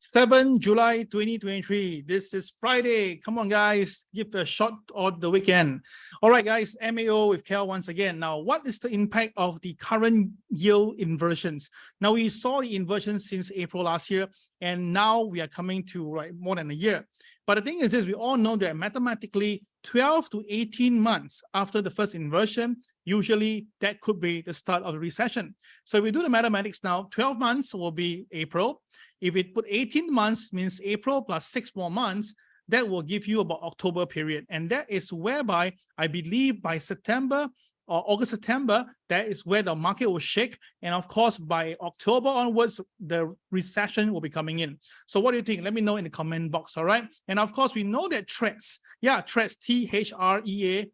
7 July 2023. This is Friday. Come on, guys. Give a shot on the weekend. All right, guys. MAO with Kel once again. Now, what is the impact of the current yield inversions? Now, we saw the inversion since April last year, and now we are coming to more than a year. But the thing is this, we all know that mathematically 12 to 18 months after the first inversion, usually that could be the start of the recession. So if we do the mathematics now, 12 months will be April. If we put 18 months, means April plus 6 more months, that will give you about October period. And that is whereby I believe by September or August, September, that is where the market will shake. And of course, by October onwards, the recession will be coming in. So what do you think? Let me know in the comment box, all right? And of course, we know that Threads, Threads, T-H-R-E-A-D-E-S,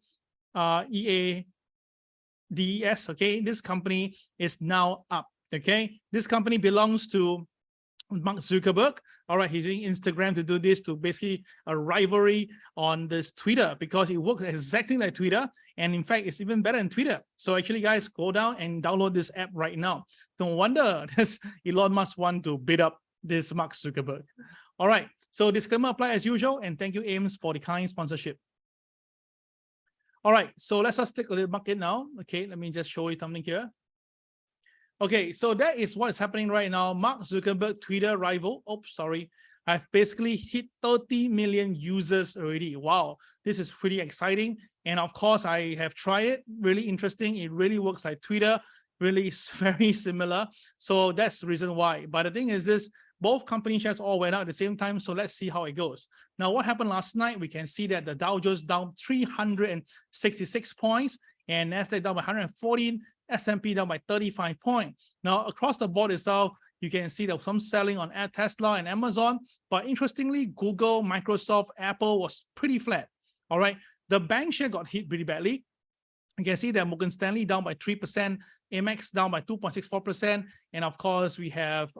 okay? This company is now up, okay? This company belongs to Mark Zuckerberg. All right, he's using Instagram to do this, to basically a rivalry on this Twitter, because it works exactly like Twitter. And in fact, it's even better than Twitter. So actually, guys, go down and download this app right now. No wonder this Elon Musk want to beat up this Mark Zuckerberg. All right, so disclaimer apply as usual. And thank you, Ames, for the kind sponsorship. All right, so let's just take a little market now. Okay, let me just show you something here. Okay, so that is what is happening right now. Mark Zuckerberg, Twitter rival. Oops, sorry. I've basically hit 30 million users already. Wow, this is pretty exciting. And of course, I have tried it. Really interesting. It really works like Twitter. Really is very similar. So that's the reason why. But the thing is this, both company shares all went out at the same time. So let's see how it goes. Now, what happened last night? We can see that the Dow Jones down 366 points. And Nasdaq down by 114, S&P down by 35 points. Now, across the board itself, you can see that some selling on Tesla and Amazon. But interestingly, Google, Microsoft, Apple was pretty flat. All right. The bank share got hit pretty badly. You can see that Morgan Stanley down by 3%, Amex down by 2.64%. And of course, we have,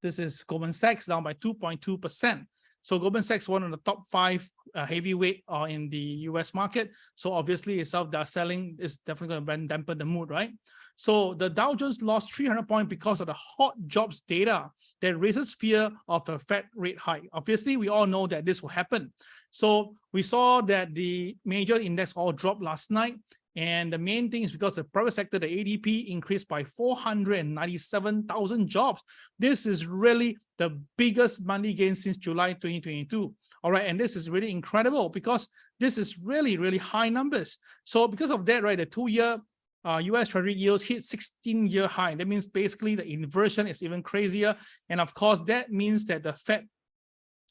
this is Goldman Sachs down by 2.2%. So Goldman Sachs, one of the top 5 heavyweight in the US market. So obviously itself, their selling is definitely going to dampen the mood, right? So the Dow Jones lost 300 points because of the hot jobs data that raises fear of a Fed rate hike. Obviously, we all know that this will happen. So we saw that the major index all dropped last night. And the main thing is because the private sector, the ADP increased by 497,000 jobs. This is really the biggest money gain since July 2022. All right, and this is really incredible because this is really, really high numbers. So because of that, right, the 2-year US Treasury yields hit 16-year high. That means basically the inversion is even crazier. And of course, that means that the Fed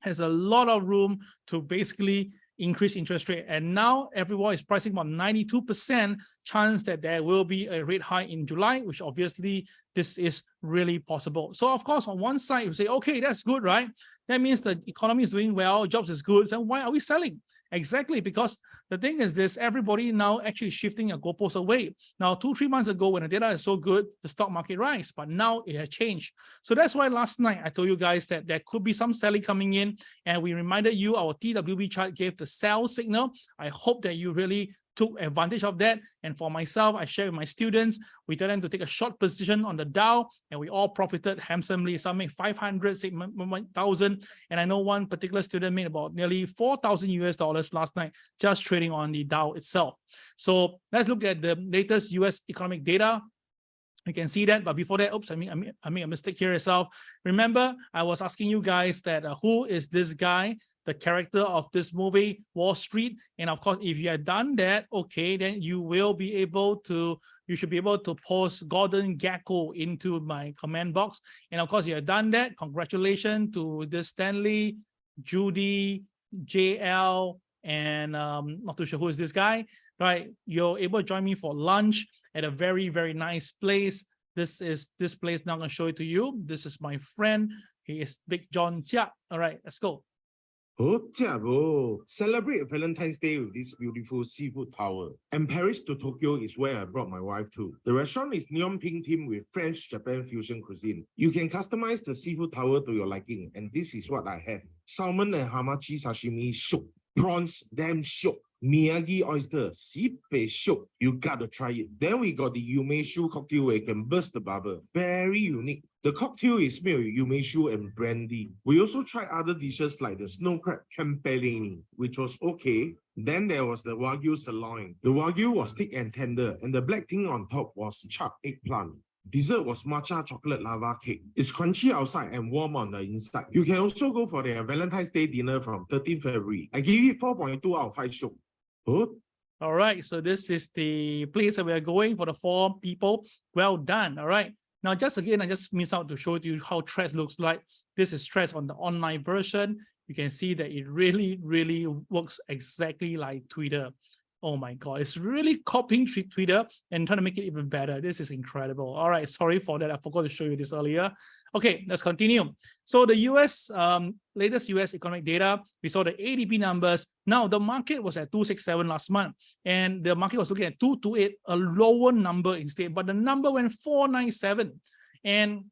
has a lot of room to basically increase interest rate. And now everyone is pricing about 92% chance that there will be a rate hike in July, which obviously this is really possible. So of course, on one side, you say, okay, that's good, right? That means the economy is doing well, jobs is good. Then why are we selling? Exactly, because the thing is this, everybody now actually shifting a goalpost away. Now, 2-3 months ago, when the data is so good, the stock market rise, but now it has changed. So that's why last night I told you guys that there could be some selling coming in, and we reminded you our TWB chart gave the sell signal. I hope that you really took advantage of that. And for myself, I share with my students, we tell them to take a short position on the Dow, and we all profited handsomely. Some made 500, 1,000. And I know one particular student made about nearly 4,000 US dollars last night, just trading on the Dow itself. So let's look at the latest US economic data. You can see that, but before that, oops, I made a mistake here itself. Remember, I was asking you guys that who is this guy, the character of this movie, Wall Street? And of course, if you have done that, okay, then you will be able to, you should be able to post Gordon Gekko into my comment box. And of course, you have done that. Congratulations to this Stanley, Judy, JL, and not too sure who is this guy, right? You're able to join me for lunch at a very, very nice place. This place now I'm going to show it to you. This is my friend. He is Big John Chia. All right, let's go. Oh, Jiabo, celebrate Valentine's Day with this beautiful seafood tower. And Paris to Tokyo is where I brought my wife to. The restaurant is neon pink theme with French-Japan fusion cuisine. You can customize the seafood tower to your liking, and this is what I had. Salmon and hamachi sashimi shook. Prawns, damn shook. Miyagi oyster, sibei shiok. You gotta try it. Then we got the umeshu cocktail where you can burst the bubble. Very unique. The cocktail is made with umeshu and brandy. We also tried other dishes like the snow crab tempellini, which was okay. Then there was the wagyu sirloin. The wagyu was thick and tender, and the black thing on top was chopped eggplant. Dessert was matcha chocolate lava cake. It's crunchy outside and warm on the inside. You can also go for their Valentine's Day dinner from 13th February. I give it 4.2 out of 5 show. Good. All right, so this is the place that we are going for the 4 people. Well done. All right. Now, just again, I just missed out to show you how Threads looks like. This is Threads on the online version. You can see that it really, really works exactly like Twitter. Oh my God, it's really copying Twitter and trying to make it even better. This is incredible. All right, sorry for that. I forgot to show you this earlier. Okay, let's continue. So the US, latest US economic data, we saw the ADP numbers. Now the market was at 267 last month, and the market was looking at 228, a lower number instead, but the number went 497. And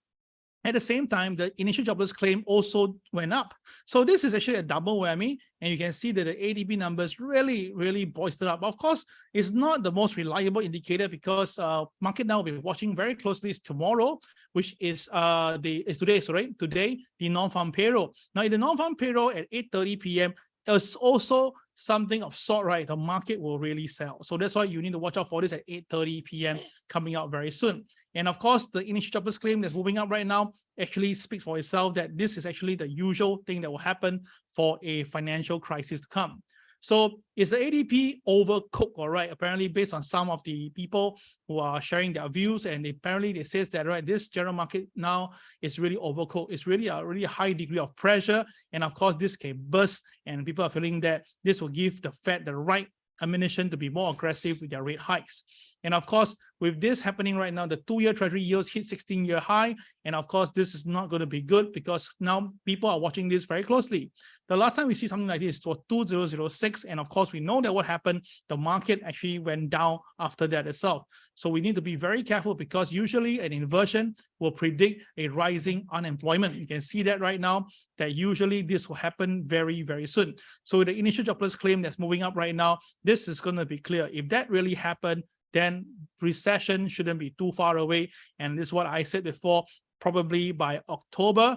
at the same time, the initial jobless claim also went up. So this is actually a double whammy. And you can see that the ADP numbers really, really boosted up. Of course, it's not the most reliable indicator because market now will be watching very closely is tomorrow, which is today, the non-farm payroll. Now, in the non-farm payroll at 8:30 p.m., there's also something of sort, right? The market will really sell. So that's why you need to watch out for this at 8:30 p.m. coming out very soon. And of course, the initial jobless claim that's moving up right now actually speaks for itself that this is actually the usual thing that will happen for a financial crisis to come. So is the ADP overcooked, all right? Apparently, based on some of the people who are sharing their views, and apparently they says that, right, this general market now is really overcooked. It's really a high degree of pressure. And of course, this can burst, and people are feeling that this will give the Fed the right ammunition to be more aggressive with their rate hikes. And of course, with this happening right now, the 2-year Treasury yields hit 16-year high. And of course, this is not going to be good because now people are watching this very closely. The last time we see something like this was 2006. And of course, we know that what happened, the market actually went down after that itself. So we need to be very careful because usually an inversion will predict a rising unemployment. You can see that right now, that usually this will happen very, very soon. So the initial jobless claim that's moving up right now, this is going to be clear. If that really happened, then recession shouldn't be too far away. And this is what I said before, probably by October,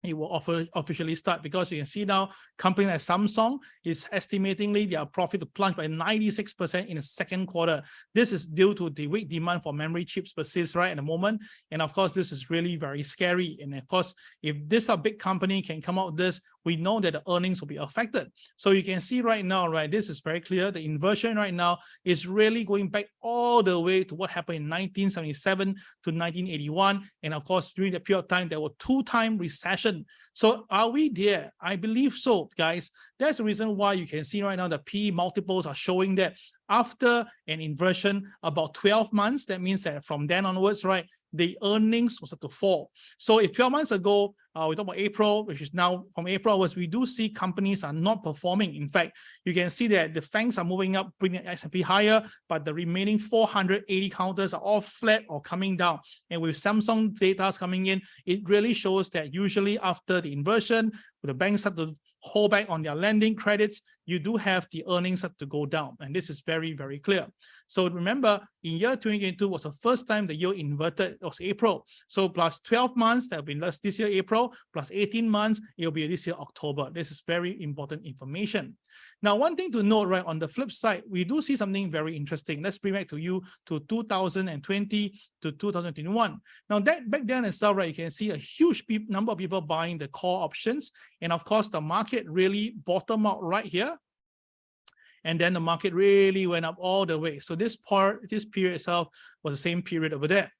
it will officially start because you can see now company like Samsung is estimatingly their profit to plunge by 96% in the second quarter. This is due to the weak demand for memory chips persists right at the moment. And of course, this is really very scary. And of course, if this a big company can come out with this, we know that the earnings will be affected. So you can see right now, right, this is very clear. The inversion right now is really going back all the way to what happened in 1977 to 1981. And of course, during that period of time, there were 2-time recession. So are we there? I believe so, guys. That's the reason why you can see right now the PE multiples are showing that after an inversion, about 12 months, that means that from then onwards, right, the earnings was to fall. So if 12 months ago, we talk about April, which is now from April onwards, we do see companies are not performing. In fact, you can see that the FANGs are moving up, bringing S&P higher, but the remaining 480 counters are all flat or coming down. And with Samsung data coming in, it really shows that usually after the inversion, the banks start to hold back on their lending credits, you do have the earnings up to go down. And this is very, very clear. So remember, in year 2022 was the first time the year inverted, it was April. So plus 12 months, that will be this year April, plus 18 months, it will be this year October. This is very important information. Now, one thing to note, right, on the flip side, we do see something very interesting. Let's bring back to you to 2020 to 2021. Now, that back then itself, right, you can see a huge number of people buying the call options. And of course, the market really bottomed out right here. And then the market really went up all the way. So this period itself was the same period over there.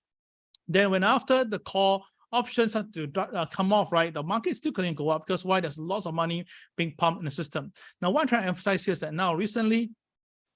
Then when after the call options had to come off, right, the market still couldn't go up because why? There's lots of money being pumped in the system. Now, what I'm trying to emphasize here is that now recently,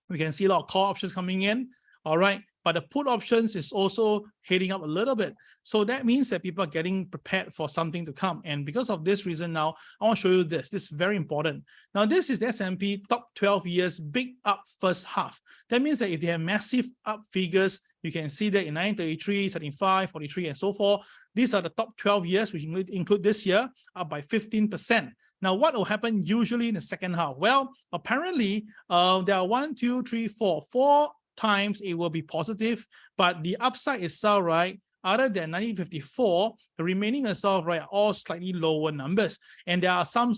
we can see a lot of call options coming in, all right, but the put options is also heading up a little bit. So that means that people are getting prepared for something to come. And because of this reason now, I want to show you this. This is very important. Now, this is the S&P top 12 years big up first half. That means that if they have massive up figures, you can see that in 1933, 75, 43, and so forth. These are the top 12 years, which include this year, up by 15%. Now, what will happen usually in the second half? Well, apparently, there are 1, 2, 3, 4 times it will be positive, but the upside itself, right, other than 1954, the remaining itself, right, are all slightly lower numbers. And there are some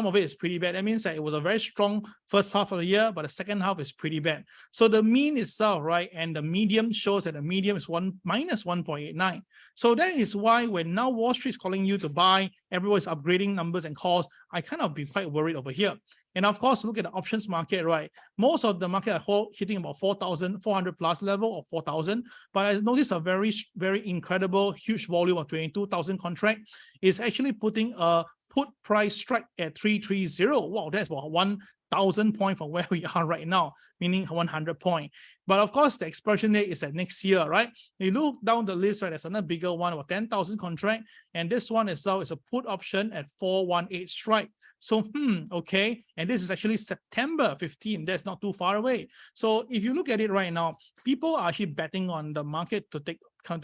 of it is pretty bad. That means that it was a very strong first half of the year, but the second half is pretty bad. So the mean itself, right, and the medium shows that the medium is minus 1.89. So that is why when now Wall Street is calling you to buy, everyone is upgrading numbers and calls, I kind of be quite worried over here. And of course, look at the options market, right? Most of the market are hitting about 4,400 plus level or 4,000. But I noticed a very, very incredible, huge volume of 22,000 contract is actually putting a put price strike at 330. Wow, that's about 1,000 points from where we are right now, meaning 100 points. But of course, the expiration date is at next year, right? You look down the list, right? There's another bigger one, about 10,000 contract. And this one itself is a put option at 418 strike. So, okay. And this is actually September 15. That's not too far away. So if you look at it right now, people are actually betting on the market to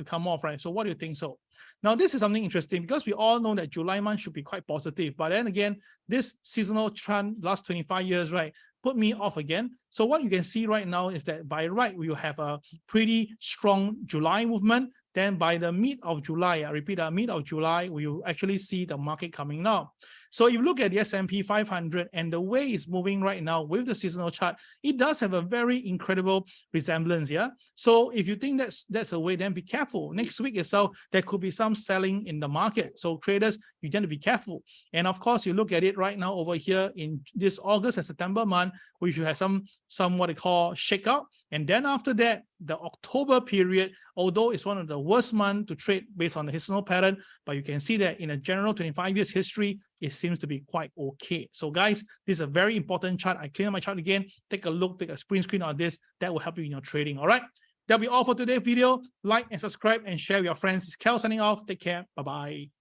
come off, right? So what do you think so? Now, this is something interesting because we all know that July month should be quite positive. But then again, this seasonal trend last 25 years, right, put me off again. So what you can see right now is that by right, we will have a pretty strong July movement. Then by the mid of July, I repeat, mid of July, we will actually see the market coming down. So if you look at the S&P 500 and the way it's moving right now with the seasonal chart, it does have a very incredible resemblance, yeah? So if you think that's a way, then be careful. Next week itself, there could be some selling in the market. So traders, you tend to be careful. And of course, you look at it right now over here in this August and September month, we should have some what they call shakeout. And then after that, the October period, although it's one of the worst months to trade based on the historical pattern, but you can see that in a general 25 years history, it seems to be quite okay. So guys, this is a very important chart. I clean up my chart again. Take a look, take a print screen on this. That will help you in your trading. All right. That'll be all for today's video. Like and subscribe and share with your friends. It's Kel signing off. Take care. Bye-bye.